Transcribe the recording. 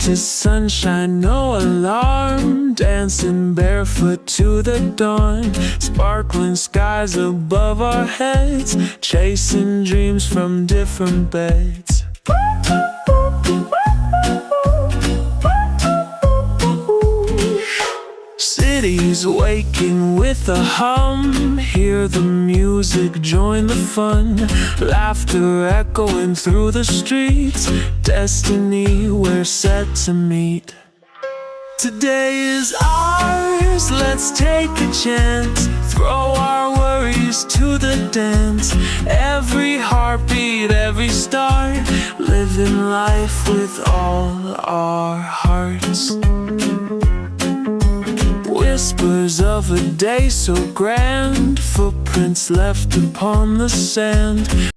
to sunshine, no alarm. Dancing barefoot to the dawn. Sparkling skies above our heads, chasing dreams from different beds. Cities waking with a hum. Hear the music, join the fun. Laughter echoing through the streets. Destiny we're set to meet. Today is ours, let's take a chance. Throw our worries to the dance. Every heartbeat, every start. Living life with all our hearts. Whispers of a day so grand. Footprints left upon the sand.